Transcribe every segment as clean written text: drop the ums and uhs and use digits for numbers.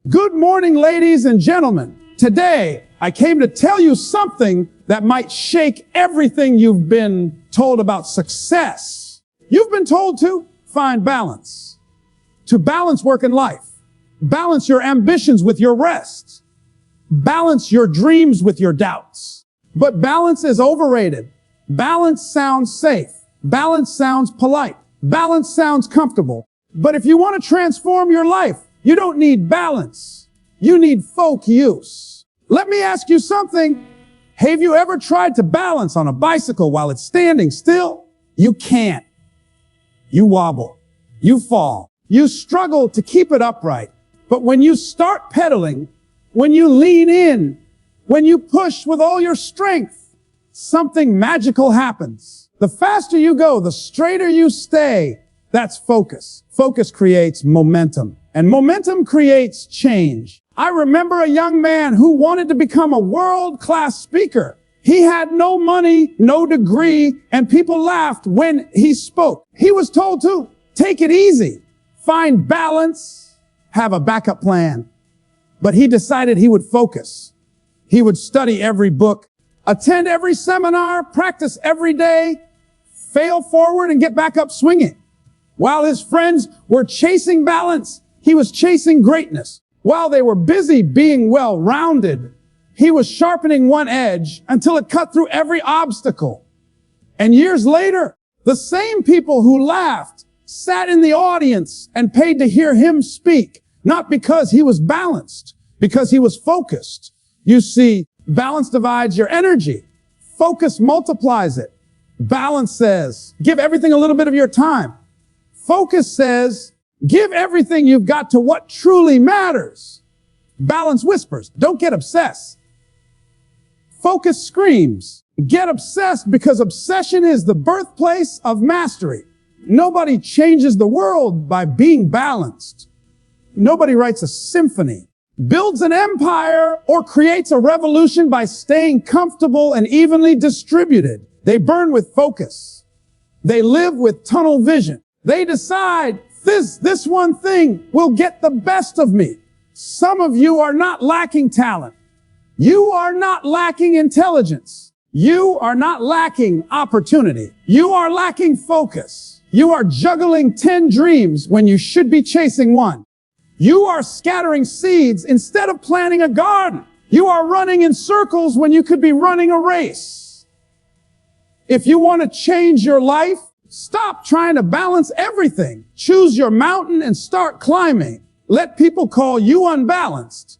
Good morning, ladies and gentlemen. Today, I came to tell you something that might shake everything you've been told about success. You've been told to find balance, to balance work and life, balance your ambitions with your rest, balance your dreams with your doubts. But balance is overrated. Balance sounds safe. Balance sounds polite. Balance sounds comfortable. But if you want to transform your life, you don't need balance. You need focus. Let me ask you something. Have you ever tried to balance on a bicycle while it's standing still? You can't. You wobble. You fall. You struggle to keep it upright. But when you start pedaling, when you lean in, when you push with all your strength, something magical happens. The faster you go, the straighter you stay. That's focus. Focus creates momentum, and momentum creates change. I remember a young man who wanted to become a world-class speaker. He had no money, no degree, and people laughed when he spoke. He was told to take it easy, find balance, have a backup plan. But he decided he would focus. He would study every book, attend every seminar, practice every day, fail forward and get back up swinging. While his friends were chasing balance, he was chasing greatness. While they were busy being well-rounded, he was sharpening one edge until it cut through every obstacle. And years later, the same people who laughed sat in the audience and paid to hear him speak, not because he was balanced, because he was focused. You see, balance divides your energy. Focus multiplies it. Balance says, give everything a little bit of your time. Focus says, give everything you've got to what truly matters. Balance whispers, don't get obsessed. Focus screams, get obsessed, because obsession is the birthplace of mastery. Nobody changes the world by being balanced. Nobody writes a symphony, builds an empire, or creates a revolution by staying comfortable and evenly distributed. They burn with focus. They live with tunnel vision. They decide this one thing will get the best of me. Some of you are not lacking talent. You are not lacking intelligence. You are not lacking opportunity. You are lacking focus. You are juggling 10 dreams when you should be chasing one. You are scattering seeds instead of planting a garden. You are running in circles when you could be running a race. If you want to change your life, stop trying to balance everything. Choose your mountain and start climbing. Let people call you unbalanced.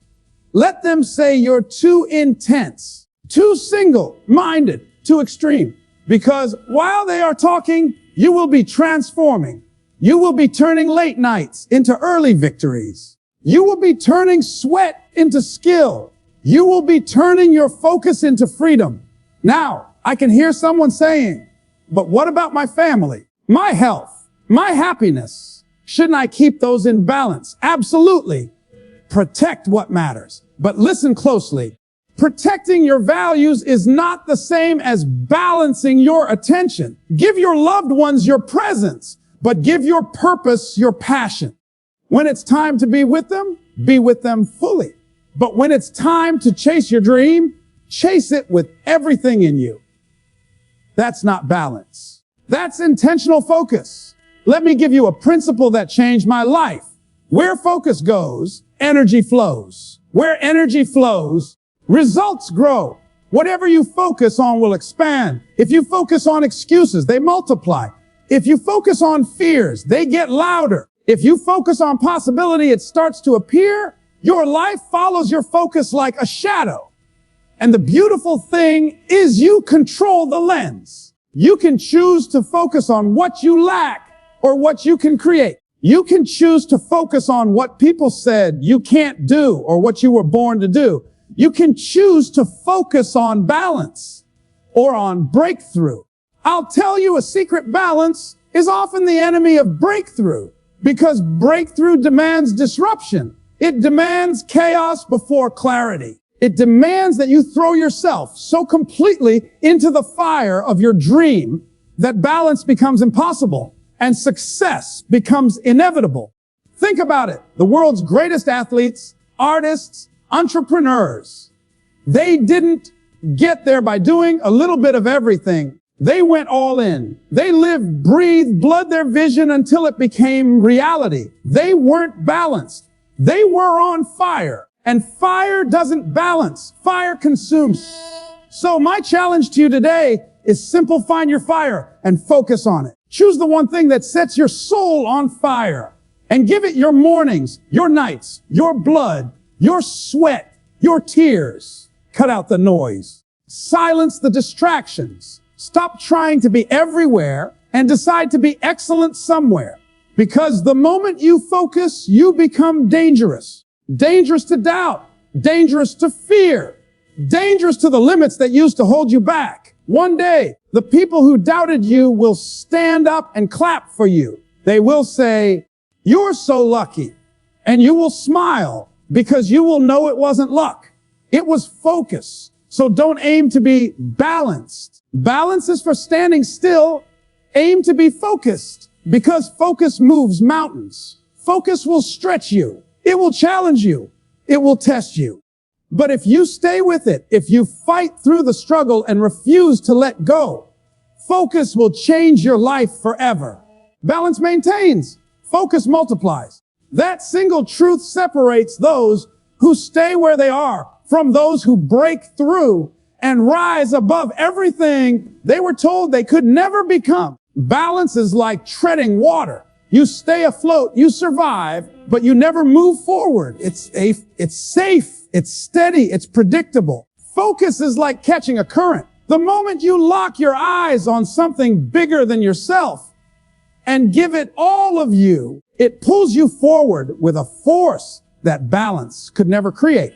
Let them say you're too intense, too single-minded, too extreme. Because while they are talking, you will be transforming. You will be turning late nights into early victories. You will be turning sweat into skill. You will be turning your focus into freedom. Now, I can hear someone saying, but what about my family, my health, my happiness? Shouldn't I keep those in balance? Absolutely. Protect what matters. But listen closely. Protecting your values is not the same as balancing your attention. Give your loved ones your presence, but give your purpose your passion. When it's time to be with them fully. But when it's time to chase your dream, chase it with everything in you. That's not balance. That's intentional focus. Let me give you a principle that changed my life. Where focus goes, energy flows. Where energy flows, results grow. Whatever you focus on will expand. If you focus on excuses, they multiply. If you focus on fears, they get louder. If you focus on possibility, it starts to appear. Your life follows your focus like a shadow. And the beautiful thing is you control the lens. You can choose to focus on what you lack or what you can create. You can choose to focus on what people said you can't do or what you were born to do. You can choose to focus on balance or on breakthrough. I'll tell you a secret: balance is often the enemy of breakthrough, because breakthrough demands disruption. It demands chaos before clarity. It demands that you throw yourself so completely into the fire of your dream that balance becomes impossible and success becomes inevitable. Think about it. The world's greatest athletes artists, entrepreneurs. They didn't get there by doing a little bit of everything. They went all in. They lived, breathed, blood their vision until it became reality. They weren't balanced. They were on fire. And fire doesn't balance. Fire consumes. So my challenge to you today is simple. Find your fire and focus on it. Choose the one thing that sets your soul on fire and give it your mornings, your nights, your blood, your sweat, your tears. Cut out the noise. Silence the distractions. Stop trying to be everywhere and decide to be excellent somewhere. Because the moment you focus, you become dangerous. Dangerous to doubt. Dangerous to fear. Dangerous to the limits that used to hold you back. One day, the people who doubted you will stand up and clap for you. They will say, "You're so lucky." And you will smile because you will know it wasn't luck. It was focus. So don't aim to be balanced. Balance is for standing still. Aim to be focused because focus moves mountains. Focus will stretch you. It will challenge you. It will test you. But if you stay with it, if you fight through the struggle and refuse to let go, focus will change your life forever. Balance maintains. Focus multiplies. That single truth separates those who stay where they are from those who break through and rise above everything they were told they could never become. Balance is like treading water. You stay afloat, you survive, but you never move forward. It's safe, it's steady, it's predictable. Focus is like catching a current. The moment you lock your eyes on something bigger than yourself and give it all of you, it pulls you forward with a force that balance could never create.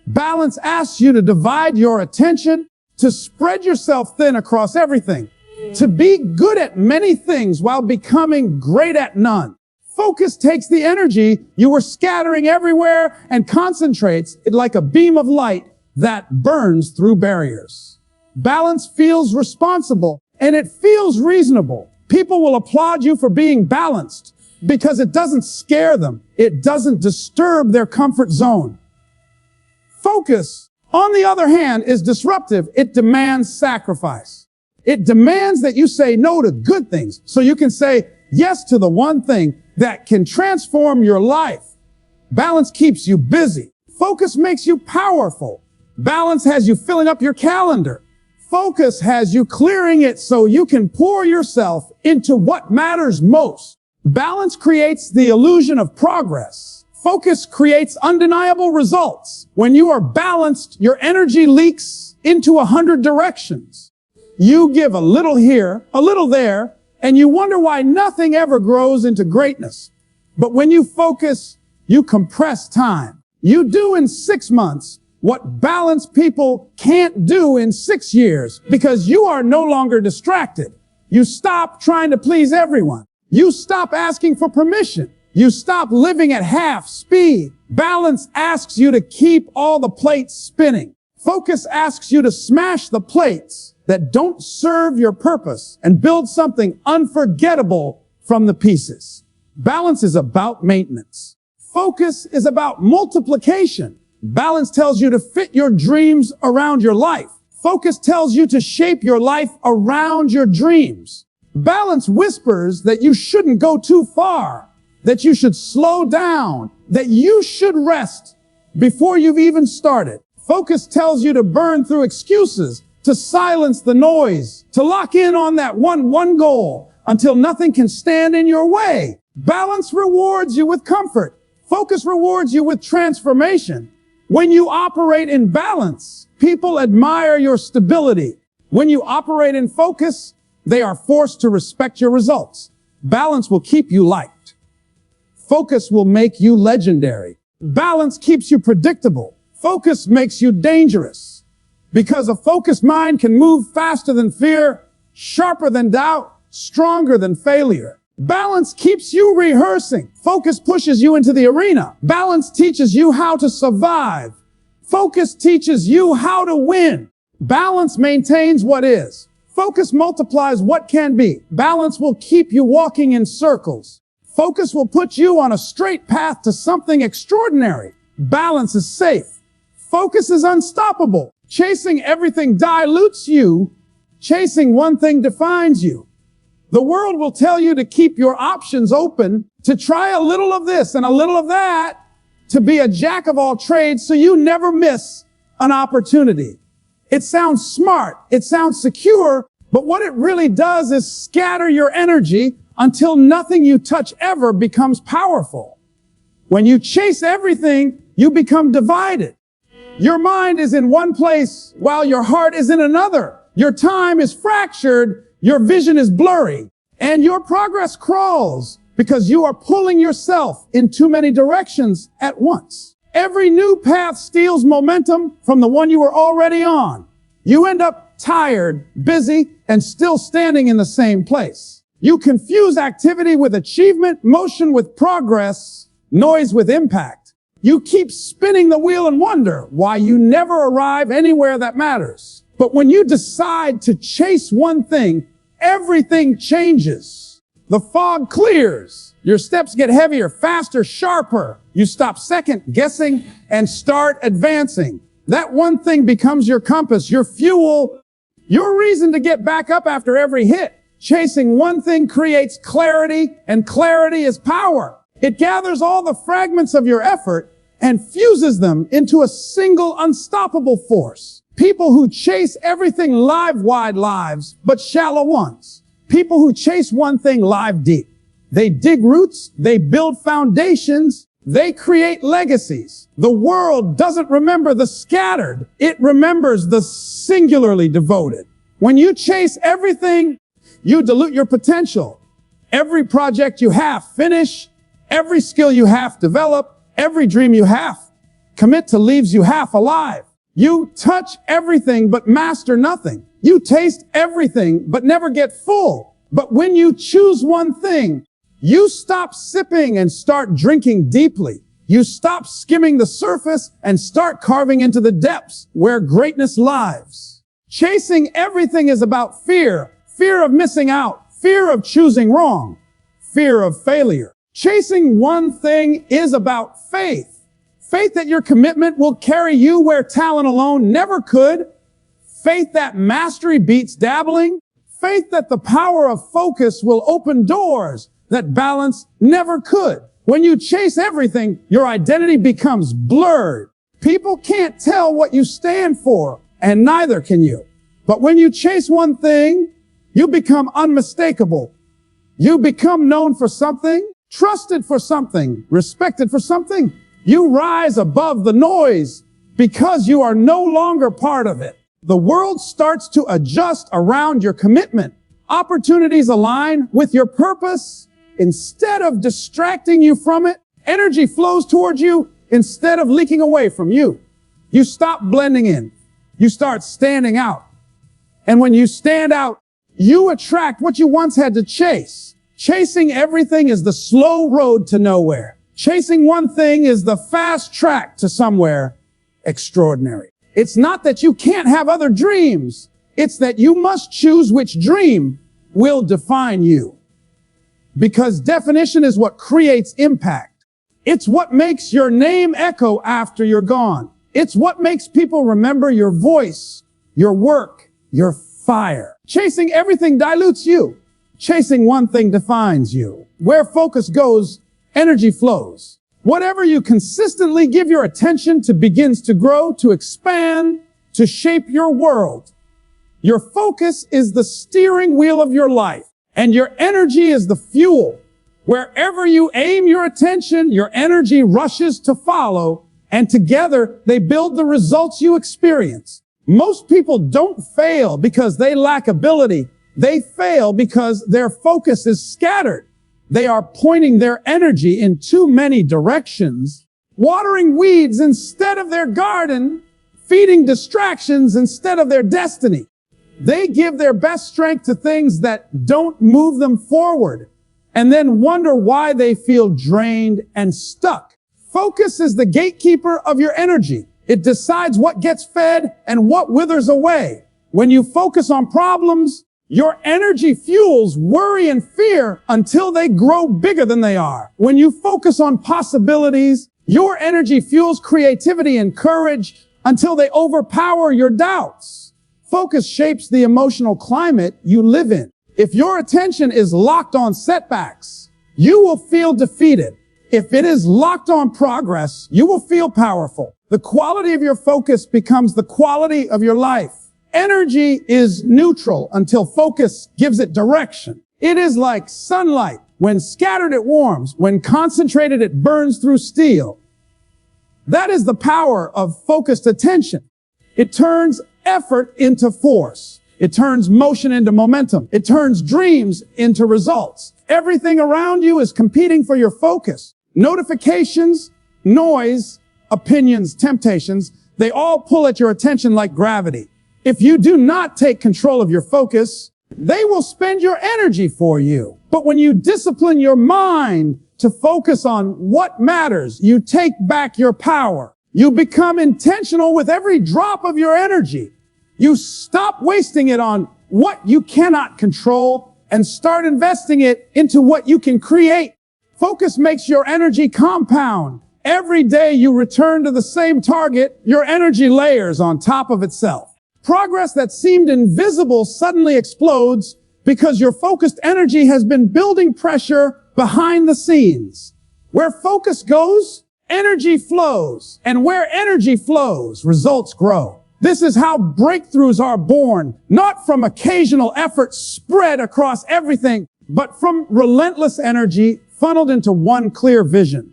Balance asks you to divide your attention, to spread yourself thin across everything, to be good at many things while becoming great at none. Focus takes the energy you were scattering everywhere and concentrates it like a beam of light that burns through barriers. Balance feels responsible and it feels reasonable. People will applaud you for being balanced because it doesn't scare them. It doesn't disturb their comfort zone. Focus, on the other hand, is disruptive. It demands sacrifice. It demands that you say no to good things so you can say yes to the one thing that can transform your life. Balance keeps you busy. Focus makes you powerful. Balance has you filling up your calendar. Focus has you clearing it so you can pour yourself into what matters most. Balance creates the illusion of progress. Focus creates undeniable results. When you are balanced, your energy leaks into 100 directions. You give a little here, a little there, and you wonder why nothing ever grows into greatness. But when you focus, you compress time. You do in 6 months what balanced people can't do in 6 years because you are no longer distracted. You stop trying to please everyone. You stop asking for permission. You stop living at half speed. Balance asks you to keep all the plates spinning. Focus asks you to smash the plates that don't serve your purpose and build something unforgettable from the pieces. Balance is about maintenance. Focus is about multiplication. Balance tells you to fit your dreams around your life. Focus tells you to shape your life around your dreams. Balance whispers that you shouldn't go too far, that you should slow down, that you should rest before you've even started. Focus tells you to burn through excuses, to silence the noise, to lock in on that one goal until nothing can stand in your way. Balance rewards you with comfort. Focus rewards you with transformation. When you operate in balance, people admire your stability. When you operate in focus, they are forced to respect your results. Balance will keep you liked. Focus will make you legendary. Balance keeps you predictable. Focus makes you dangerous. Because a focused mind can move faster than fear, sharper than doubt, stronger than failure. Balance keeps you rehearsing. Focus pushes you into the arena. Balance teaches you how to survive. Focus teaches you how to win. Balance maintains what is. Focus multiplies what can be. Balance will keep you walking in circles. Focus will put you on a straight path to something extraordinary. Balance is safe. Focus is unstoppable. Chasing everything dilutes you. Chasing one thing defines you. The world will tell you to keep your options open, to try a little of this and a little of that, to be a jack of all trades so you never miss an opportunity. It sounds smart. It sounds secure. But what it really does is scatter your energy until nothing you touch ever becomes powerful. When you chase everything, you become divided. Your mind is in one place while your heart is in another. Your time is fractured. Your vision is blurry. And your progress crawls because you are pulling yourself in too many directions at once. Every new path steals momentum from the one you were already on. You end up tired, busy, and still standing in the same place. You confuse activity with achievement, motion with progress, noise with impact. You keep spinning the wheel and wonder why you never arrive anywhere that matters. But when you decide to chase one thing, everything changes. The fog clears. Your steps get heavier, faster, sharper. You stop second guessing and start advancing. That one thing becomes your compass, your fuel, your reason to get back up after every hit. Chasing one thing creates clarity, and clarity is power. It gathers all the fragments of your effort and fuses them into a single unstoppable force. People who chase everything live wide lives, but shallow ones. People who chase one thing live deep. They dig roots, they build foundations, they create legacies. The world doesn't remember the scattered. It remembers the singularly devoted. When you chase everything, you dilute your potential. Every project you have, finish. Every skill you have, develop. Every dream you have, commit to leaves you half alive. You touch everything but master nothing. You taste everything but never get full. But when you choose one thing, you stop sipping and start drinking deeply. You stop skimming the surface and start carving into the depths where greatness lies. Chasing everything is about fear. Fear of missing out. Fear of choosing wrong. Fear of failure. Chasing one thing is about faith. Faith that your commitment will carry you where talent alone never could. Faith that mastery beats dabbling. Faith that the power of focus will open doors that balance never could. When you chase everything, your identity becomes blurred. People can't tell what you stand for, and neither can you. But when you chase one thing, you become unmistakable. You become known for something, trusted for something, respected for something. You rise above the noise because you are no longer part of it. The world starts to adjust around your commitment. Opportunities align with your purpose. Instead of distracting you from it, energy flows towards you instead of leaking away from you. You stop blending in. You start standing out. And when you stand out, you attract what you once had to chase. Chasing everything is the slow road to nowhere. Chasing one thing is the fast track to somewhere extraordinary. It's not that you can't have other dreams. It's that you must choose which dream will define you. Because definition is what creates impact. It's what makes your name echo after you're gone. It's what makes people remember your voice, your work, your fire. Chasing everything dilutes you. Chasing one thing defines you. Where focus goes, energy flows. Whatever you consistently give your attention to begins to grow, to expand, to shape your world. Your focus is the steering wheel of your life, and your energy is the fuel. Wherever you aim your attention, your energy rushes to follow, and together they build the results you experience. Most people don't fail because they lack ability. They fail because their focus is scattered. They are pointing their energy in too many directions, watering weeds instead of their garden, feeding distractions instead of their destiny. They give their best strength to things that don't move them forward, and then wonder why they feel drained and stuck. Focus is the gatekeeper of your energy. It decides what gets fed and what withers away. When you focus on problems, your energy fuels worry and fear until they grow bigger than they are. When you focus on possibilities, Your energy fuels creativity and courage until they overpower your doubts. Focus shapes the emotional climate you live in. If your attention is locked on setbacks, you will feel defeated. If it is locked on progress, you will feel powerful. The quality of your focus becomes the quality of your life. Energy is neutral until focus gives it direction. It is like sunlight. When scattered, it warms. When concentrated, it burns through steel. That is the power of focused attention. It turns effort into force. It turns motion into momentum. It turns dreams into results. Everything around you is competing for your focus. Notifications, noise, opinions, temptations, they all pull at your attention like gravity. If you do not take control of your focus, they will spend your energy for you. But when you discipline your mind to focus on what matters, you take back your power. You become intentional with every drop of your energy. You stop wasting it on what you cannot control and start investing it into what you can create. Focus makes your energy compound. Every day you return to the same target, your energy layers on top of itself. Progress that seemed invisible suddenly explodes because your focused energy has been building pressure behind the scenes. Where focus goes, energy flows. And where energy flows, results grow. This is how breakthroughs are born, not from occasional effort spread across everything, but from relentless energy funneled into one clear vision.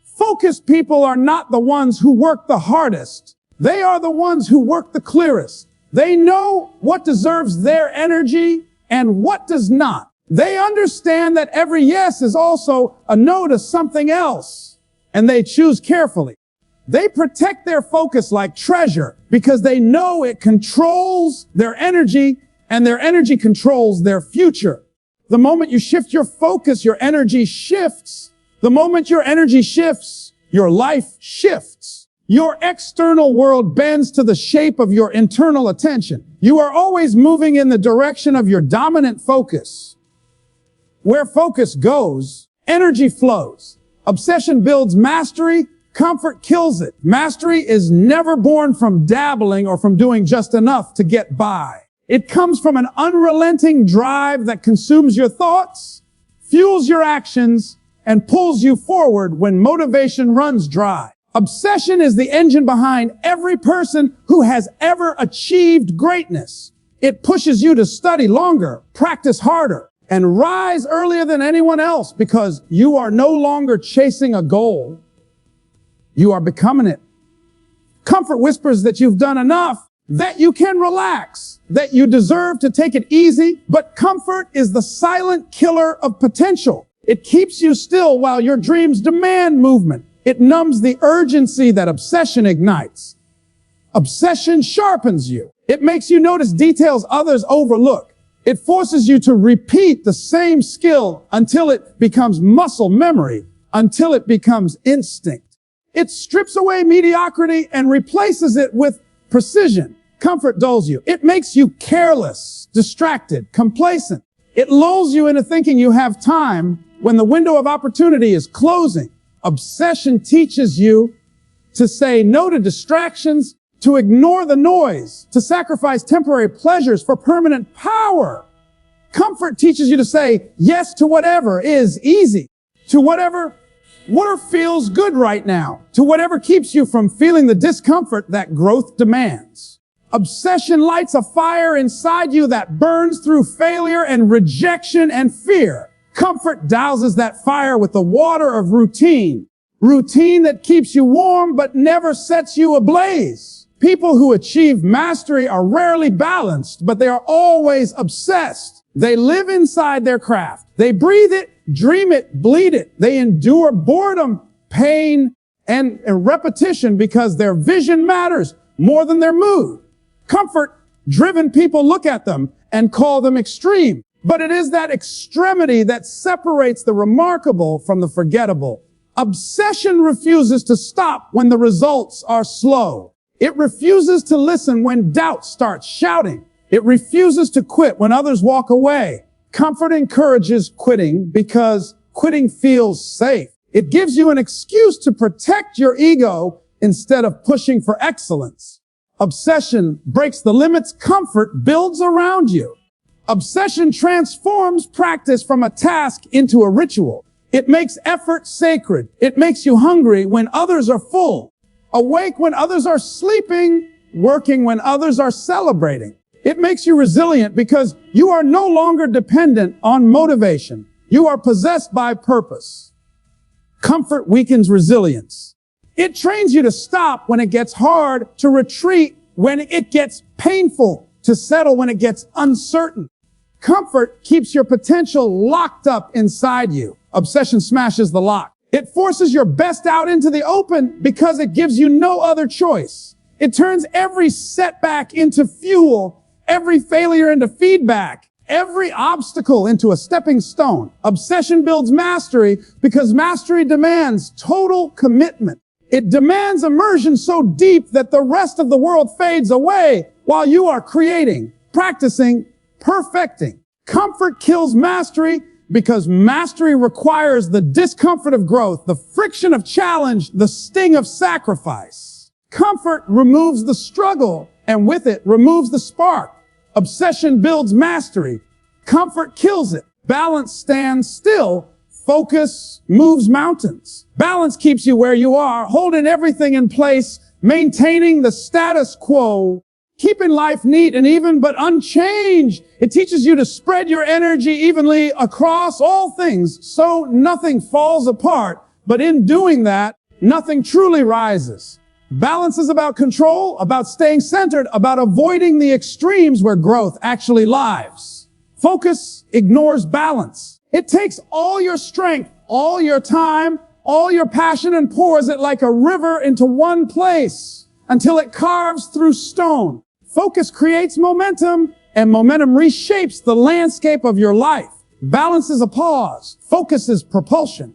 Focused people are not the ones who work the hardest. They are the ones who work the clearest. They know what deserves their energy and what does not. They understand that every yes is also a no to something else, and they choose carefully. They protect their focus like treasure because they know it controls their energy and their energy controls their future. The moment you shift your focus, your energy shifts. The moment your energy shifts, your life shifts. Your external world bends to the shape of your internal attention. You are always moving in the direction of your dominant focus. Where focus goes, energy flows. Obsession builds mastery. Comfort kills it. Mastery is never born from dabbling or from doing just enough to get by. It comes from an unrelenting drive that consumes your thoughts, fuels your actions, and pulls you forward when motivation runs dry. Obsession is the engine behind every person who has ever achieved greatness. It pushes you to study longer, practice harder, and rise earlier than anyone else because you are no longer chasing a goal. You are becoming it. Comfort whispers that you've done enough, that you can relax, that you deserve to take it easy, but comfort is the silent killer of potential. It keeps you still while your dreams demand movement. It numbs the urgency that obsession ignites. Obsession sharpens you. It makes you notice details others overlook. It forces you to repeat the same skill until it becomes muscle memory, until it becomes instinct. It strips away mediocrity and replaces it with precision. Comfort dulls you. It makes you careless, distracted, complacent. It lulls you into thinking you have time when the window of opportunity is closing. Obsession teaches you to say no to distractions, to ignore the noise, to sacrifice temporary pleasures for permanent power. Comfort teaches you to say yes to whatever is easy, to whatever feels good right now, to whatever keeps you from feeling the discomfort that growth demands. Obsession lights a fire inside you that burns through failure and rejection and fear. Comfort douses that fire with the water of routine. Routine that keeps you warm but never sets you ablaze. People who achieve mastery are rarely balanced, but they are always obsessed. They live inside their craft. They breathe it, dream it, bleed it. They endure boredom, pain, and repetition because their vision matters more than their mood. Comfort-driven people look at them and call them extreme. But it is that extremity that separates the remarkable from the forgettable. Obsession refuses to stop when the results are slow. It refuses to listen when doubt starts shouting. It refuses to quit when others walk away. Comfort encourages quitting because quitting feels safe. It gives you an excuse to protect your ego instead of pushing for excellence. Obsession breaks the limits. Comfort builds around you. Obsession transforms practice from a task into a ritual. It makes effort sacred. It makes you hungry when others are full, awake when others are sleeping, working when others are celebrating. It makes you resilient because you are no longer dependent on motivation. You are possessed by purpose. Comfort weakens resilience. It trains you to stop when it gets hard, to retreat when it gets painful, to settle when it gets uncertain. Comfort keeps your potential locked up inside you. Obsession smashes the lock. It forces your best out into the open because it gives you no other choice. It turns every setback into fuel, every failure into feedback, every obstacle into a stepping stone. Obsession builds mastery because mastery demands total commitment. It demands immersion so deep that the rest of the world fades away while you are creating, practicing, perfecting. Comfort kills mastery because mastery requires the discomfort of growth, the friction of challenge, the sting of sacrifice. Comfort removes the struggle, and with it removes the spark. Obsession builds mastery. Comfort kills it. Balance stands still. Focus moves mountains. Balance keeps you where you are, holding everything in place, maintaining the status quo, keeping life neat and even but unchanged. It teaches you to spread your energy evenly across all things so nothing falls apart. But in doing that, nothing truly rises. Balance is about control, about staying centered, about avoiding the extremes where growth actually lives. Focus ignores balance. It takes all your strength, all your time, all your passion and pours it like a river into one place until it carves through stone. Focus creates momentum, and momentum reshapes the landscape of your life. Balance is a pause. Focus is propulsion.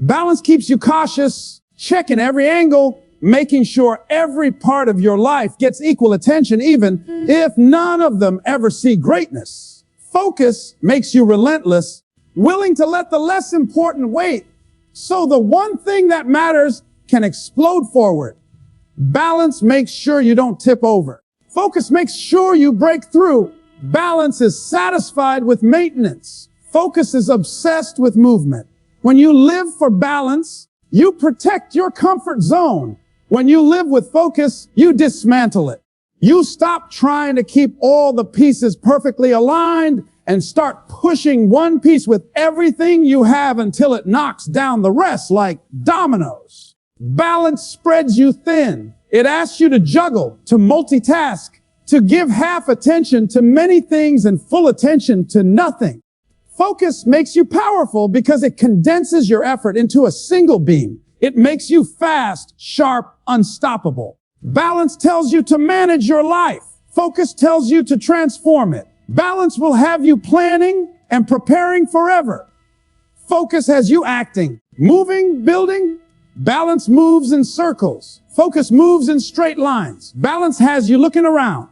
Balance keeps you cautious, checking every angle, making sure every part of your life gets equal attention, even if none of them ever see greatness. Focus makes you relentless, willing to let the less important wait, so the one thing that matters can explode forward. Balance makes sure you don't tip over. Focus makes sure you break through. Balance is satisfied with maintenance. Focus is obsessed with movement. When you live for balance, you protect your comfort zone. When you live with focus, you dismantle it. You stop trying to keep all the pieces perfectly aligned and start pushing one piece with everything you have until it knocks down the rest like dominoes. Balance spreads you thin. It asks you to juggle, to multitask, to give half attention to many things and full attention to nothing. Focus makes you powerful because it condenses your effort into a single beam. It makes you fast, sharp, unstoppable. Balance tells you to manage your life. Focus tells you to transform it. Balance will have you planning and preparing forever. Focus has you acting, moving, building. Balance moves in circles. Focus moves in straight lines. Balance has you looking around.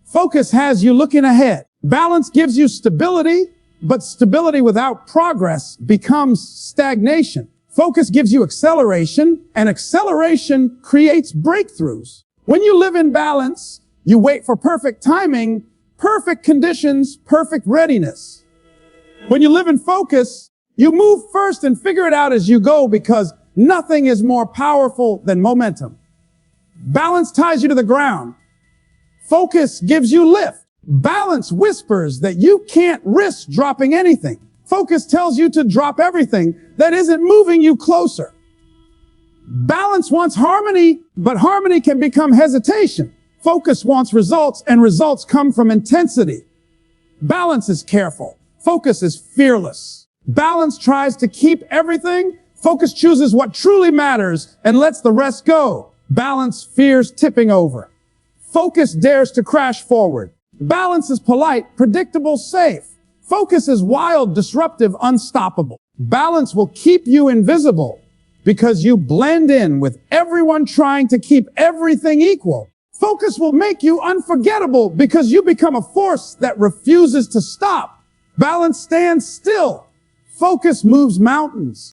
Focus has you looking ahead. Balance gives you stability, but stability without progress becomes stagnation. Focus gives you acceleration, and acceleration creates breakthroughs. When you live in balance, you wait for perfect timing, perfect conditions, perfect readiness. When you live in focus, you move first and figure it out as you go because nothing is more powerful than momentum. Balance ties you to the ground. Focus gives you lift. Balance whispers that you can't risk dropping anything. Focus tells you to drop everything that isn't moving you closer. Balance wants harmony, but harmony can become hesitation. Focus wants results, and results come from intensity. Balance is careful. Focus is fearless. Balance tries to keep everything. Focus chooses what truly matters and lets the rest go. Balance fears tipping over. Focus dares to crash forward. Balance is polite, predictable, safe. Focus is wild, disruptive, unstoppable. Balance will keep you invisible because you blend in with everyone trying to keep everything equal. Focus will make you unforgettable because you become a force that refuses to stop. Balance stands still. Focus moves mountains.